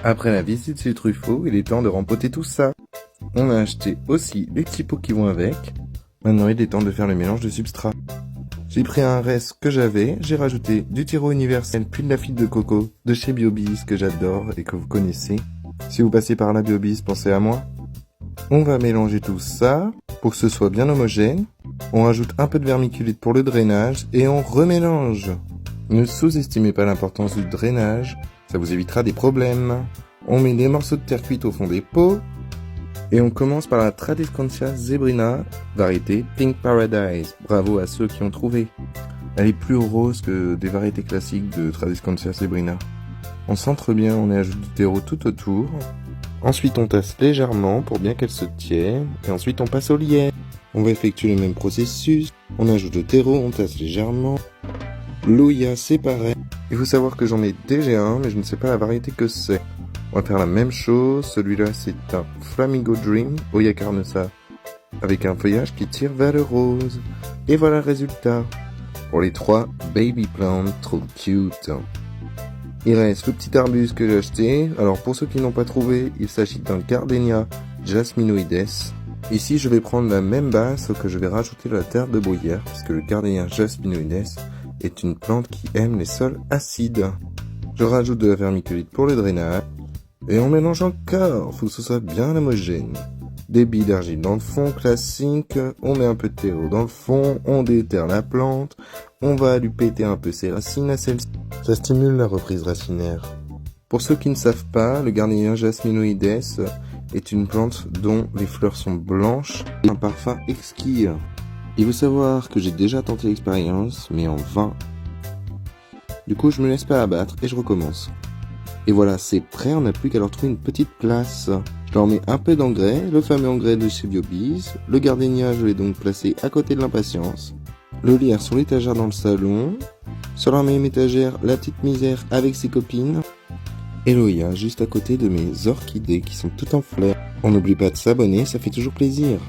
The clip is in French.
Après la visite chez Truffaut, il est temps de rempoter tout ça. On a acheté aussi les petits pots qui vont avec. Maintenant, il est temps de faire le mélange de substrat. J'ai pris un reste que j'avais, j'ai rajouté du terreau universel puis de la fibre de coco de chez Biobis que j'adore et que vous connaissez. Si vous passez par là Biobis, pensez à moi. On va mélanger tout ça pour que ce soit bien homogène. On rajoute un peu de vermiculite pour le drainage et on remélange. Ne sous-estimez pas l'importance du drainage, ça vous évitera des problèmes. On met des morceaux de terre cuite au fond des pots. Et on commence par la Tradescantia Zebrina, variété Pink Paradise. Bravo à ceux qui ont trouvé. Elle est plus rose que des variétés classiques de Tradescantia Zebrina. On centre bien, on ajoute du terreau tout autour. Ensuite on tasse légèrement pour bien qu'elle se tienne. Et ensuite on passe au lièvre. On va effectuer le même processus. On ajoute le terreau, on tasse légèrement. L'Oya c'est pareil. Il faut savoir que j'en ai déjà un, mais je ne sais pas la variété que c'est. On va faire la même chose, celui-là c'est un Flamingo Dream, Oya Carnosa, avec un feuillage qui tire vers le rose. Et voilà le résultat. Pour les 3 baby plants, trop cute. Il reste le petit arbuste que j'ai acheté. Alors pour ceux qui n'ont pas trouvé, il s'agit d'un Gardenia Jasminoides. Ici je vais prendre la même base, sauf que je vais rajouter de la terre de bruyère, puisque le Gardenia Jasminoides est une plante qui aime les sols acides. Je rajoute de la vermiculite pour le drainage. Et on mélange encore, faut que ce soit bien homogène. Des billes d'argile dans le fond, classique. On met un peu de terreau dans le fond, on déterre la plante. On va lui péter un peu ses racines à celle-ci. Ça stimule la reprise racinaire. Pour ceux qui ne savent pas, le Gardenia Jasminoides est une plante dont les fleurs sont blanches et un parfum exquis. Il faut savoir que j'ai déjà tenté l'expérience, mais en vain. Du coup, je me laisse pas abattre et je recommence. Et voilà, c'est prêt, on n'a plus qu'à leur trouver une petite place. Je leur mets un peu d'engrais, le fameux engrais de chez Biobis. Le gardénia, je l'ai donc placé à côté de l'impatience. Le lierre sur l'étagère dans le salon. Sur la même étagère, la petite misère avec ses copines. Et l'Oya juste à côté de mes orchidées qui sont toutes en fleurs. On n'oublie pas de s'abonner, ça fait toujours plaisir.